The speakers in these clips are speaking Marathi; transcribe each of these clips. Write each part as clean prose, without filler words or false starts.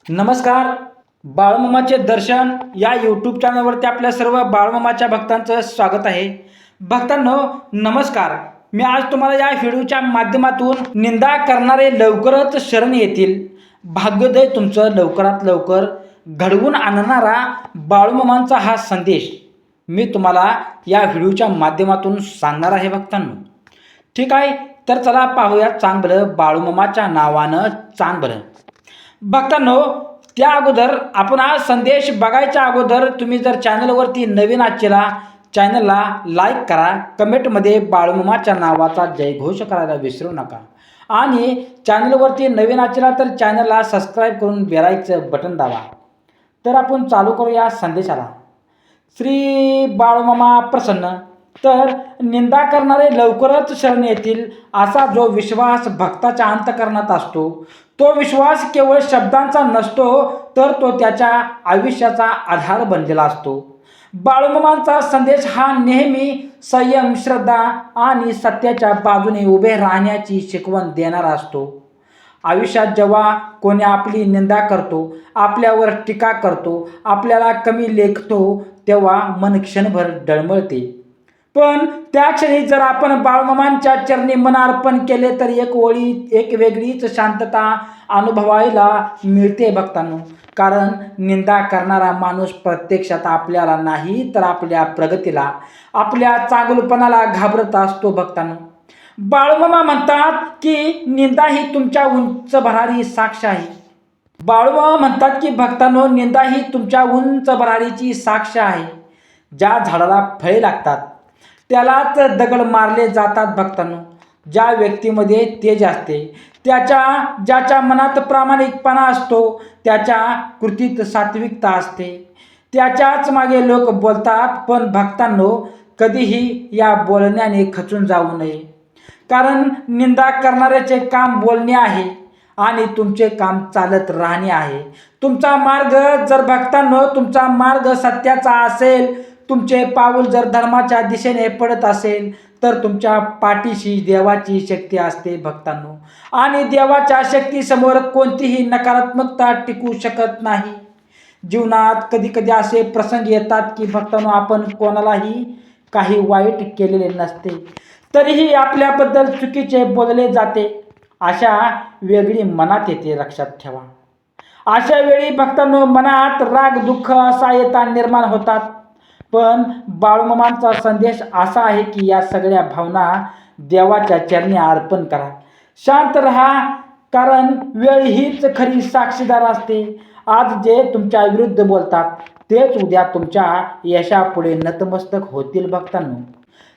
नमस्कार. बाळूमामाचे दर्शन या यूट्यूब चॅनलवरती आपल्या सर्व बाळूमामाच्या भक्तांचं स्वागत आहे. भक्तांनो नमस्कार. मी आज तुम्हाला या व्हिडिओच्या माध्यमातून निंदा करणारे लवकरच शरण येतील, भाग्योदय तुमचं लवकरात लवकर घडवून आणणारा बाळूमामांचा हा संदेश मी तुम्हाला या व्हिडिओच्या माध्यमातून सांगणार आहे. भक्तांनो ठीक आहे, तर चला पाहूया चांगलं बाळूमामाच्या नावानं चांगलं. भक्तांनो त्या अगोदर आपण हा संदेश बघायच्या अगोदर तुम्ही जर चॅनलवरती नवीन आहात चॅनलला लाईक करा, कमेंटमध्ये बाळूमामाच्या नावाचा जयघोष करायला विसरू नका आणि चॅनलवरती नवीन आहात तर चॅनलला सबस्क्राईब करून बेलायचं बटन दाबा. तर आपण चालू करूया संदेशाला. श्री बाळूमामा प्रसन्न. तर निंदा करणारे लवकरच शरण येतील असा जो विश्वास भक्ताच्या अंतःकरणात असतो, तो विश्वास केवळ शब्दांचा नसतो तर तो त्याच्या आयुष्याचा आधार बनलेला असतो. बाळूमामांचा संदेश हा नेहमी संयम, श्रद्धा आणि सत्याच्या बाजूने उभे राहण्याची शिकवण देणारा असतो. आयुष्यात जेव्हा कोणी आपली निंदा करतो, आपल्यावर टीका करतो, आपल्याला कमी लेखतो, तेव्हा मन क्षणभर डळमळते. पण त्या क्षणी जर आपण बाळूमामांच्या चरणी मन अर्पण केले तर एक वेगळीच शांतता अनुभवायला मिळते. भक्तांनो, कारण निंदा करणारा माणूस प्रत्यक्षात आपल्याला नाही तर आपल्या प्रगतीला, आपल्या चांगुलपणाला घाबरत असतो. भक्तांनो, बाळूमामा म्हणतात की निंदा ही तुमच्या उंच भरारी साक्ष आहे. बाळूमामा म्हणतात की भक्तांनो, निंदा ही तुमच्या उंच भरारीची साक्ष आहे. ज्या झाडाला फळे लागतात त्यालाच दगड मारले जातात. भक्तांनो, ज्या व्यक्तीमध्ये तेज असते, ज्याच्या मनात प्रामाणिकपणा असतो, त्याच्या कृतीत सात्विकता असते, त्याच्याच मागे लोक बोलतात. पण भक्तांनो, कधीही या बोलण्याने खचून जाऊ नये, कारण निंदा करणाऱ्याचे काम बोलणे आहे आणि तुमचे काम चालत राहणे आहे. तुमचा मार्ग जर भक्तांनो तुमचा मार्ग सत्याचा असेल, तुमचे पाऊल जर धर्माच्या दिशेने पडत असेल तर तुमच्या पाठीशी देवाची शक्ती असते. भक्तांनो, आणि देवाच्या शक्तीसमोर कोणतीही नकारात्मकता टिकू शकत नाही. जीवनात कधी कधी असे प्रसंग येतात की भक्तांनो, आपण कोणालाही काही वाईट केलेले नसते तरीही आपल्याबद्दल चुकीचे बोलले जाते. अशा वेगळी मनात येते, लक्षात ठेवा. अशा वेळी भक्तांनो मनात राग, दुःख, असहाय्यता निर्माण होतात. पण बाळूमामांचा संदेश असा आहे की या सगळ्या भावना देवाच्या चरणी अर्पण करा. शांत राहा, कारण वेळ हीच खरी साक्षीदार असते. आज जे तुमच्या विरुद्ध बोलतात तेच उद्या तुमच्या यशापुढे नतमस्तक होतील. भक्तांनो,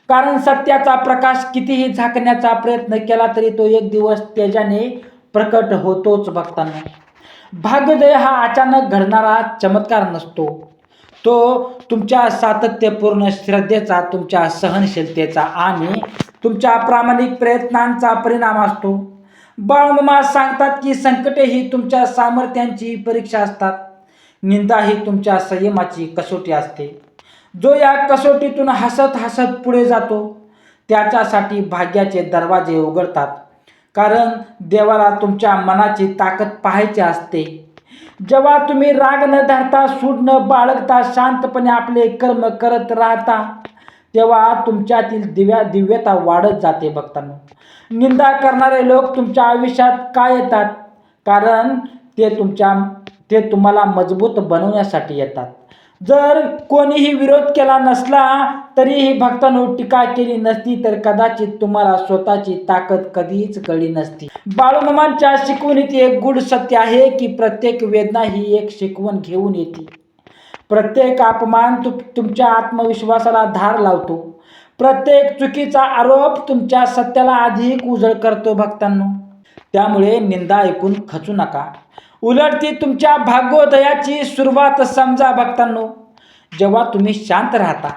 कारण सत्याचा प्रकाश कितीही झाकण्याचा प्रयत्न केला तरी तो एक दिवस तेजाने प्रकट होतोच. भक्तांनो, भाग्योदय हा अचानक घडणारा चमत्कार नसतो, तो तुमच्या सातत्यपूर्ण श्रद्धेचा, तुमच्या सहनशीलतेचा आणि तुमच्या प्रामाणिक प्रयत्नांचा परिणाम असतो. बाळूमामा सांगतात की संकटे ही तुमच्या सामर्थ्यांची परीक्षा असतात, निंदा ही तुमच्या संयमाची कसोटी असते. जो या कसोटीतून हसत हसत पुढे जातो त्याच्यासाठी भाग्याचे दरवाजे उघडतात, कारण देवाला तुमच्या मनाची ताकद पाहायची असते. जेव्हा तुम्ही राग न धरता, सूड न बाळगता, शांतपणे आपले कर्म करत राहता, तेव्हा तुमच्यातील दिव्यता वाढत जाते. भक्तांनो, निंदा करणारे लोक तुमच्या आयुष्यात का येतात? कारण ते तुम्हाला मजबूत बनवण्यासाठी येतात. जर कोणीही विरोध केला नसला तरीही भक्तांनो, टीका केली नसती तर कदाचित तुम्हाला स्वतःची ताकद कधीच कळली नसती. बाळूमामांच्या शिकवणीत एक गूढ सत्य आहे की प्रत्येक वेदना ही एक शिकवण घेऊन येते. प्रत्येक अपमान तुमच्या आत्मविश्वासाला धार लावतो. प्रत्येक चुकीचा आरोप तुमच्या सत्याला अधिक उजळ करतो. भक्तांनो, त्यामुळे निंदा ऐकून खचू नका, उलट ती तुमच्या भाग्योदयाची सुरुवात समजा. भक्तांनो, जेव्हा तुम्ही शांत राहता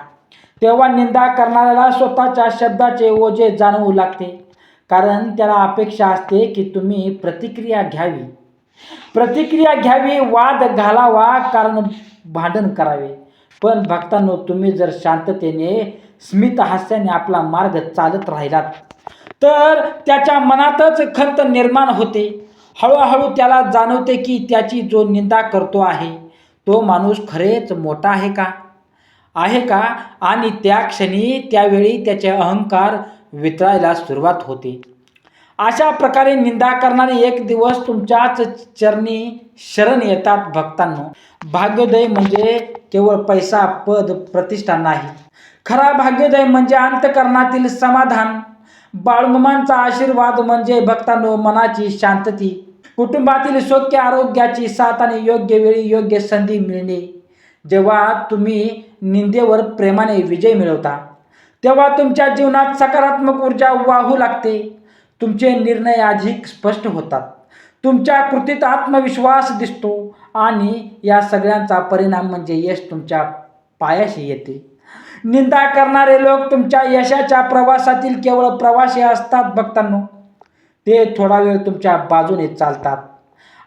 तेव्हा निंदा करणाऱ्याला स्वतःच्या शब्दाचे ओझे जाणवू लागते, कारण त्याला अपेक्षा असते की तुम्ही प्रतिक्रिया घ्यावी, वाद घालावा, कारण भांडण करावे. पण भक्तांनो, तुम्ही जर शांततेने, स्मित हास्याने आपला मार्ग चालत राहिलात तर त्याच्या मनातच खंत निर्माण होते. हळूहळू त्याला जाणवते की त्याची जो निंदा करतो आहे तो माणूस खरेच मोठा आहे का आणि त्या क्षणी त्यावेळी त्याचे अहंकार वितळायला सुरुवात होते. अशा प्रकारे निंदा करणारे एक दिवस तुमच्याच चरणी शरण येतात. भक्तांनो, भाग्योदय म्हणजे केवळ पैसा, पद, प्रतिष्ठा नाही. खरा भाग्योदय म्हणजे अंतःकरणातील समाधान. बाळूमामांचा आशीर्वाद म्हणजे भक्तांनो मनाची शांतती, कुटुंबातील सौख्य, आरोग्याची साथ आणि योग्य वेळी योग्य संधी मिळणे. जेव्हा तुम्ही निंदेवर प्रेमाने विजय मिळवता तेव्हा तुमच्या जीवनात सकारात्मक ऊर्जा वाहू लागते. तुमचे निर्णय अधिक स्पष्ट होतात, तुमच्या कृतीत आत्मविश्वास दिसतो आणि या सगळ्यांचा परिणाम म्हणजे यश तुमच्या पायाशी येते. निंदा करणारे लोक तुमच्या यशाच्या प्रवासातील केवळ प्रवासी असतात. भक्तांनो, ते थोडा वेळ तुमच्या बाजूने चालतात,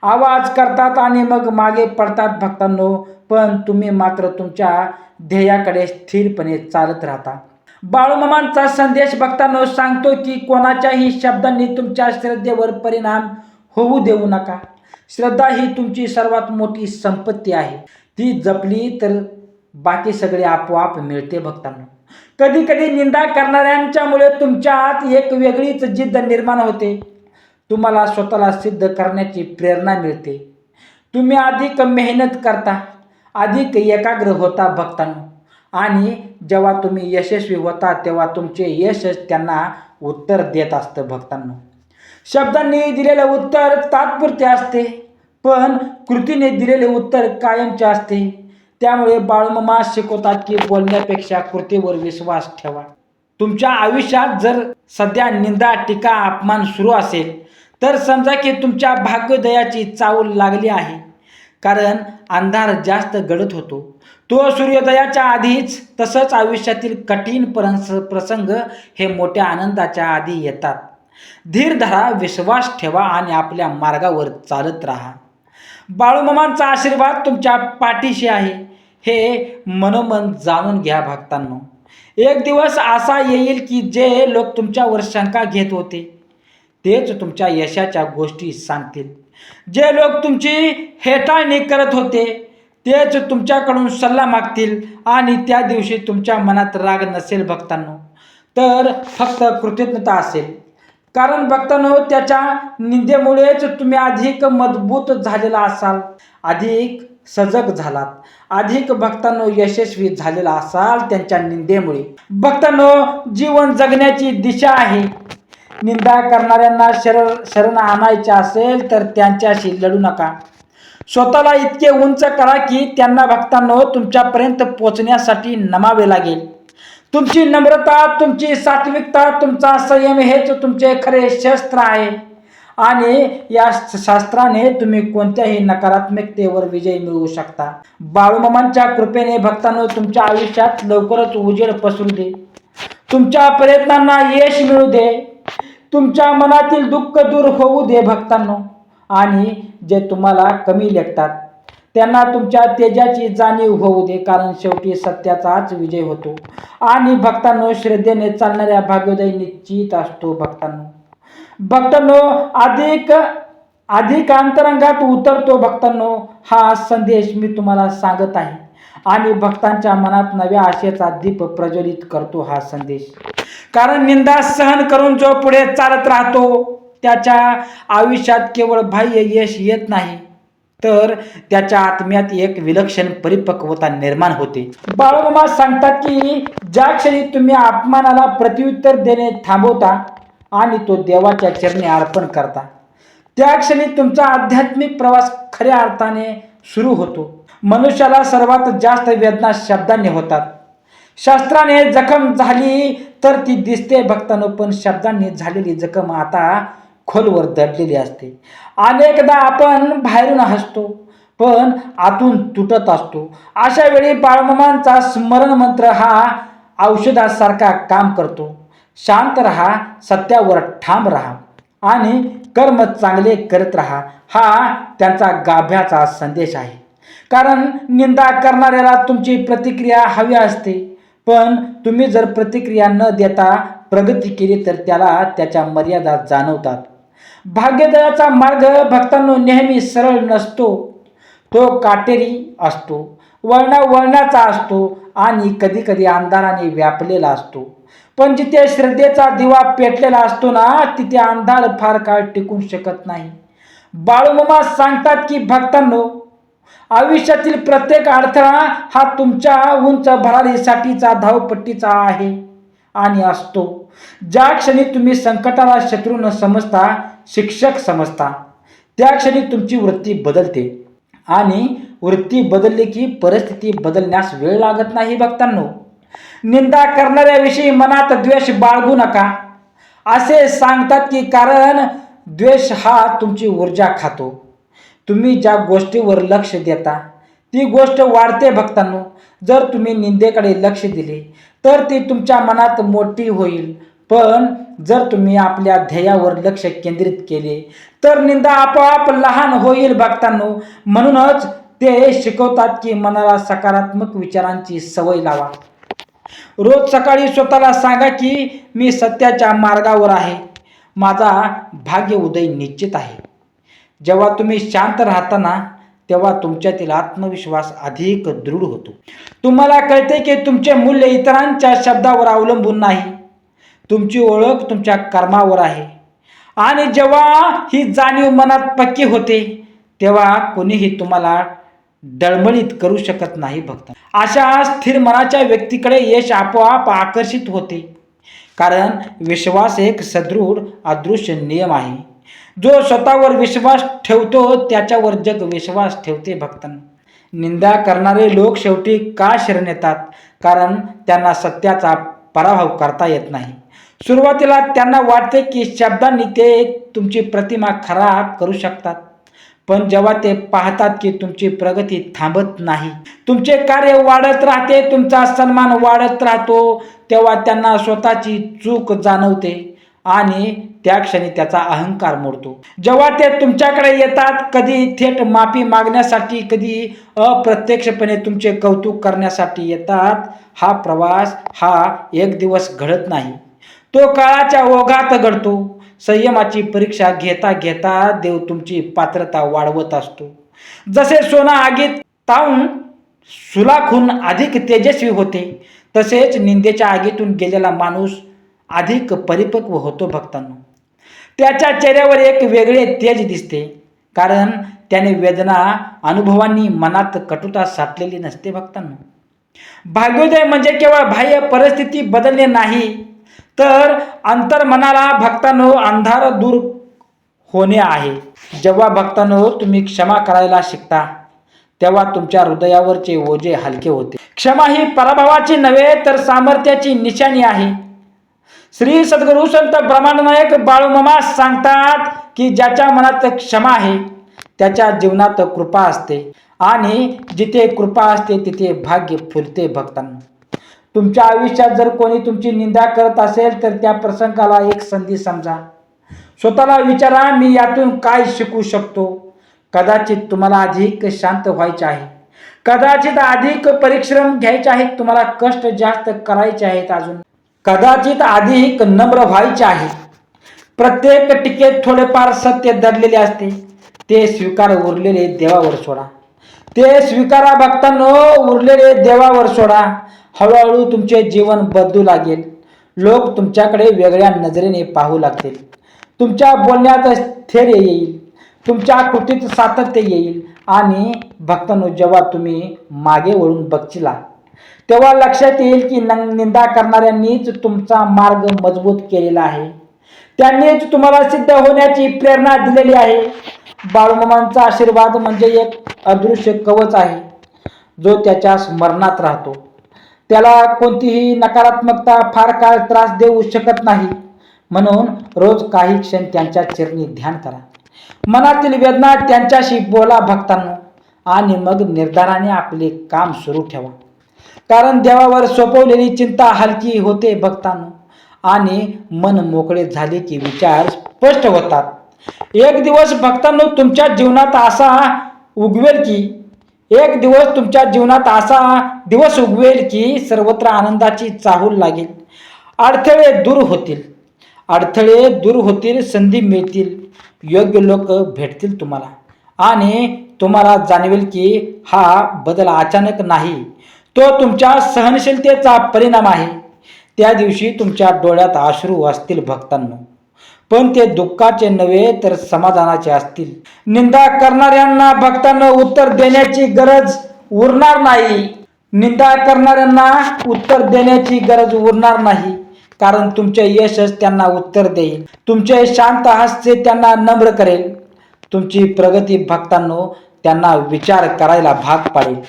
आवाज करतात आणि मग मागे पडतात. भक्तांनो, पण तुम्ही मात्र तुमच्या ध्येयाकडे स्थिरपणे चालत राहता. बाळूमामांचा संदेश भक्तांनो सांगतो की कोणाच्याही शब्दांनी तुमच्या श्रद्धेवर परिणाम होऊ देऊ नका. श्रद्धा ही तुमची सर्वात मोठी संपत्ती आहे. ती जपली तर बाकी सगळे आपोआप मिळते. भक्तांनो, कधी कधी निंदा करणाऱ्यांच्यामुळे तुमच्या आत एक वेगळीच जिद्द निर्माण होते. तुम्हाला स्वतःला सिद्ध करण्याची प्रेरणा मिळते. तुम्ही अधिक मेहनत करता, अधिक एकाग्र होता. भक्तांनो, आणि जेव्हा तुम्ही यशस्वी होता तेव्हा तुमचे यशच त्यांना उत्तर देत असतं. भक्तांनो, शब्दांनी दिलेले उत्तर तात्पुरते असते, पण कृतीने दिलेले उत्तर कायमचे असते. त्यामुळे बाळूमामा शिकवतात की बोलण्यापेक्षा कृतीवर विश्वास ठेवा. तुमच्या आयुष्यात जर सध्या निंदा, टीका, अपमान सुरू असेल तर समजा की तुमच्या भाग्योदयाची चाहूल लागली आहे. कारण अंधार जास्त गडद होतो तो सूर्योदयाच्या आधीच. तसंच आयुष्यातील कठीण प्रसंग हे मोठ्या आनंदाच्या आधी येतात. धीर धरा, विश्वास ठेवा आणि आपल्या मार्गावर चालत राहा. बाळूमामांचा आशीर्वाद तुमच्या पाठीशी आहे हे मनोमन जाणून घ्या. भक्तांनो, एक दिवस असा येईल की जे लोक तुमच्यावर शंका घेत होते तेच तुमच्या यशाच्या गोष्टी सांगतील. जे लोक तुमची हेटाळणी करत होते तेच तुमच्याकडून सल्ला मागतील. आणि त्या दिवशी तुमच्या मनात राग नसेल भक्तांनो, तर फक्त कृतज्ञता असेल. कारण भक्तांनो, त्याच्या निंदेमुळेच तुम्ही अधिक मजबूत झालेला असाल, अधिक सजग झालात, अधिक भक्तांनो यशस्वी झालेला असाल त्यांच्या निंदेमुळे. भक्तांनो, जीवन जगण्याची दिशा आहे. निंदा करणाऱ्यांना शरण आणायचे असेल तर त्यांच्याशी लढू नका. स्वतःला इतके उंच करा की त्यांना भक्तांनो तुमच्यापर्यंत पोचण्यासाठी नमावे लागेल. तुमची नम्रता, तुमची सात्विकता, तुमचा संयम हेच तुमचे खरे शस्त्र आहे. आणि या शास्त्राने तुम्ही कोणत्याही नकारात्मकतेवर विजय मिळवू शकता. बाळूमामांच्या कृपेने भक्तांनो तुमच्या आयुष्यात लवकरच उजेड पसरू दे. तुमच्या प्रयत्नांना यश मिळू दे. तुमच्या मनातील दुःख दूर होऊ दे. भक्तांनो, आणि जे तुम्हाला कमी लेखतात त्यांना तुमच्या तेजाची जाणीव होऊ दे. कारण शेवटी सत्याचाच विजय होतो आणि भक्तांनो श्रद्धेने चालणाऱ्या भाग्योदय निश्चित असतो. भक्तांनो, अधिक अंतरंगात उतरतो. भक्तांनो, हा संदेश मी तुम्हाला सांगत आहे आणि भक्तांच्या मनात नव्या आशेचा दीप प्रज्वलित करतो हा संदेश. कारण निंदा सहन करून जो पुढे चालत राहतो त्याच्या आयुष्यात केवळ बाह्य यश येत नाही, तर त्याच्या आत्म्यात एक विलक्षण परिपक्वता निर्माण होते. बाळूमामा सांगतात की ज्या क्षणी तुम्ही अपमानाला प्रत्युत्तर देणे थांबवता आणि तो देवाच्या चरणी अर्पण करता, त्या क्षणी तुमचा आध्यात्मिक प्रवास खऱ्या अर्थाने सुरू होतो. मनुष्याला सर्वात जास्त वेदना शब्दांनी होतात. शास्त्राने जखम झाली तर ती दिसते भक्तांनो, पण शब्दांनी झालेली जखम आता खोलवर दडलेली असते. अनेकदा आपण बाहेरून हसतो पण आतून तुटत असतो. अशा वेळी बाळूमामांचा स्मरण मंत्र हा औषधासारखा काम करतो. शांत राहा, सत्यावर ठाम राहा आणि कर्म चांगले करत राहा, हा त्यांचा गाभ्याचा संदेश आहे. कारण निंदा करणाऱ्याला तुमची प्रतिक्रिया हवी असते, पण तुम्ही जर प्रतिक्रिया न देता प्रगती केली तर त्याला त्याच्या मर्यादा जाणवतात. भाग्योदयाचा मार्ग भक्तांनो नेहमी सरळ नसतो, तो काटेरी असतो, वळणाचा असतो आणि कधी कधी अंधाराने व्यापलेला असतो. पण जिथे श्रद्धेचा दिवा पेटलेला असतो ना, तिथे अंधार फार काळ टिकू शकत नाही. बाळूमामा सांगतात की भक्तांनो, आयुष्यातील प्रत्येक अडथळा हा तुमच्या उंच भरारीसाठीचा धावपट्टीचा आहे आणि असतो. ज्या क्षणी तुम्ही संकटाला शत्रू न समजता शिक्षक समजता, त्या क्षणी तुमची वृत्ती बदलते आणि वृत्ती बदलली की परिस्थिती बदलण्यास वेळ लागत नाही. भक्तांनो, निंदा करणाऱ्याविषयी मनात द्वेष बाळगू नका असे सांगतात की कारण द्वेष हा तुमची ऊर्जा खातो. तुम्ही ज्या गोष्टीवर लक्ष देता ती गोष्ट वाढते. भक्तांनो, जर तुम्ही निंदेकडे लक्ष दिले तर ती तुमच्या मनात मोठी होईल, पण जर तुम्ही आपल्या ध्येयावर लक्ष केंद्रित केले तर निंदा आपोआप लहान होईल. भक्तांनो, म्हणूनच ते शिकवतात की मनाला सकारात्मक विचारांची सवय लावा. रोज सकाळी स्वतःला सांगा की मी सत्याच्या मार्गावर आहे, माझा भाग्य उदय निश्चित आहे. जेव्हा तुम्ही शांत राहता ना, तेव्हा तुमच्यातील आत्मविश्वास अधिक दृढ होतो. तुम्हाला कळते की तुमचे मूल्य इतरांच्या शब्दावर अवलंबून नाही, तुमची ओळख तुमच्या कर्मावर आहे. आणि जेव्हा ही जाणीव मनात पक्की होते तेव्हा कोणीही तुम्हाला डळमळीत करू शकत नाही. भक्त, अशा स्थिर मनाच्या व्यक्तीकडे यश आपोआप आकर्षित होते, कारण विश्वास एक सदृढ अदृश्य नियम आहे. जो स्वतःवर विश्वास ठेवतो त्याच्यावर जग विश्वास ठेवते. भक्तांनो, निंदा करणारे लोक शेवटी का शरण येतात? कारण त्यांना सत्याचा पराभव करता येत नाही. सुरुवातीला त्यांना वाटते की शब्दांनी ते तुमची प्रतिमा खराब करू शकतात, पण जेव्हा ते पाहतात की तुमची प्रगती थांबत नाही, तुमचे कार्य वाढत राहते, तुमचा सन्मान वाढत राहतो, तेव्हा त्यांना स्वतःची चूक जाणवते आणि त्या क्षणी त्याचा अहंकार मोडतो. जेव्हा ते तुमच्याकडे येतात, कधी थेट माफी मागण्यासाठी, कधी अप्रत्यक्षपणे तुमचे कौतुक करण्यासाठी येतात, हा प्रवास हा एक दिवस घडत नाही, तो काळाच्या ओघात घडतो. संयमाची परीक्षा घेता घेता देव तुमची पात्रता वाढवत असतो. जसे सोना आगीत तावून सुलाखून अधिक तेजस्वी होते, तसेच निंदेच्या आगीतून गेलेला माणूस अधिक परिपक्व होतो. भक्तांनो, त्याच्या चेहऱ्यावर एक वेगळे तेज दिसते, कारण त्याने वेदना अनुभवांनी मनात कटुता साठलेली नसते. भक्तांनो, भाग्योदय म्हणजे केवळ बाह्य परिस्थिती बदलणे नाही, तर अंतर्मनाला भक्तांनो अंधार दूर होणे आहे. जेव्हा भक्तांनो तुम्ही क्षमा करायला शिकता तेव्हा तुमच्या हृदयावरचे ओझे हलके होते. क्षमा ही पराभवाची नव्हे तर सामर्थ्याची निशाणी आहे. श्री सद्गुरु संत ब्रह्मानंदनायक बाळूमामा सांगतात की ज्याच्या मनात क्षमा आहे त्याच्या जीवनात कृपा असते, आणि जिथे कृपा असते तिथे भाग्य फुलते. भक्तांनो, तुमच्या आयुष्यात जर कोणी तुमची निंदा करत असेल तर त्या प्रसंगाला एक संधी समजा. स्वतःला विचारा, मी यातून काय शिकू शकतो? कदाचित तुम्हाला अधिक शांत व्हायचे आहे, कदाचित अधिक परिश्रम घ्यायचे आहेत, तुम्हाला कष्ट जास्त करायचे आहेत, अजून कदाचित अधिक नम्र व्हायचे आहे. प्रत्येक टीकेत थोडेफार सत्य दडलेले असते, ते स्वीकार, उरलेले देवावर सोडा. ते स्वीकारा भक्तांनो, उरलेले देवावर सोडा. हळूहळू तुमचे जीवन बदलू लागेल. लोक तुमच्याकडे वेगळ्या नजरेने पाहू लागतील. तुमच्या बोलण्यात स्थैर्य येईल, तुमच्या कृतीत सातत्य येईल. आणि भक्तांनो, जेव्हा तुम्ही मागे वळून बघचिला तेव्हा लक्षात येईल की निंदा करणाऱ्यांनीच तुमचा मार्ग मजबूत केलेला आहे, त्यांनीच तुम्हाला सिद्ध होण्याची प्रेरणा दिलेली आहे. बाळूमामांचा आशीर्वाद म्हणजे एक अदृश्य कवच आहे, जो त्याच्या स्मरणात राहतो. त्याला कोणतीही नकारात्मकता फार काळ त्रास देऊ शकत नाही. म्हणून रोज काही क्षण त्यांच्या चरणी ध्यान करा. मनातील वेदना त्यांच्याशी बोला भक्तांनो, आणि मग निर्धाराने आपले काम सुरू ठेवा. कारण देवावर सोपवलेली चिंता हलकी होते भक्तांनो, आणि मन मोकळे झाले की विचार स्पष्ट होतात. एक दिवस भक्तांनो तुमच्या जीवनात असा उगवेल की एक दिवस तुमच्या जीवनात असा दिवस उगवेल की सर्वत्र आनंदाची चाहूल लागेल. अडथळे दूर होतील, अडथळे दूर होतील, संधी मिळतील, योग्य लोक भेटतील तुम्हाला आणि तुम्हाला जाणवेल की हा बदल अचानक नाही, तो तुमच्या सहनशीलतेचा परिणाम आहे. त्या दिवशी तुमच्या डोळ्यात अश्रू असतील भक्तांनो, पण ते दुःखाचे नव्हे तर समाधानाचे असतील. निंदा करणाऱ्यांना भक्तांना उत्तर देण्याची गरज उरणार नाही. निंदा करणाऱ्यांना उत्तर देण्याची गरज उरणार नाही, कारण तुमचे यशच त्यांना उत्तर देईल. तुमचे शांत हास्य त्यांना नम्र करेल. तुमची प्रगती भक्तांनो त्यांना विचार करायला भाग पाडेल.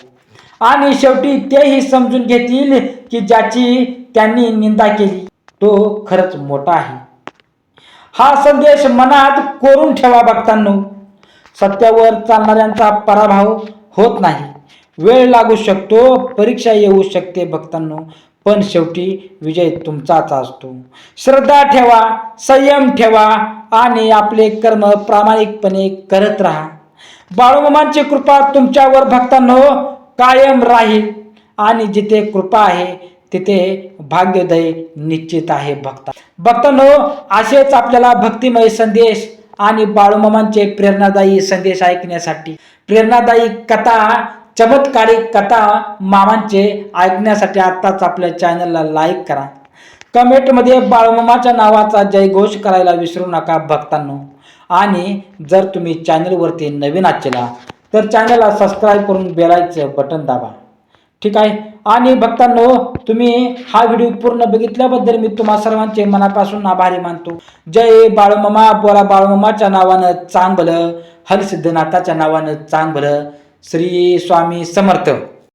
आणि शेवटी तेही समजून घेतील की ज्याची त्यांनी निंदा केली तो खरंच मोठा आहे. हा संदेश मनात कोरून ठेवा भक्तांनो. सत्यावर चालणाऱ्यांचा पराभव होत नाही. वेळ लागू शकतो, परीक्षा येऊ शकते भक्तांनो, पण शेवटी विजय तुमचाच असतो. श्रद्धा ठेवा, संयम ठेवा आणि आपले कर्म प्रामाणिकपणे करत राहा. बाळूमामांची कृपा तुमच्यावर भक्तांनो कायम राहील आणि जिथे कृपा आहे तिथे भाग्योदय निश्चित आहे. भक्तांनो, असेच आपल्याला भक्तिमय संदेश आणि बाळूमामांचे प्रेरणादायी संदेश ऐकण्यासाठी, प्रेरणादायी कथा, चमत्कारिक कथा मामांचे ऐकण्यासाठी आत्ताच आपल्या चॅनलला लाईक करा. कमेंटमध्ये बाळूमामाच्या नावाचा जयघोष करायला विसरू नका भक्तांनो. आणि जर तुम्ही चॅनलवरती नवीन आचेला तर चॅनलला सबस्क्राईब करून बेलायचं बटन दाबा. ठीक आहे. आणि भक्तांनो, तुम्ही हा व्हिडिओ पूर्ण बघितल्याबद्दल मी तुम्हा सर्वांचे मनापासून आभारी मानतो. जय बाळूमामा. बोला बाळूमामाच्या नावानं चांग भलं, हरिसिद्धनाथाच्या नावानं चांग भलं. श्री स्वामी समर्थ.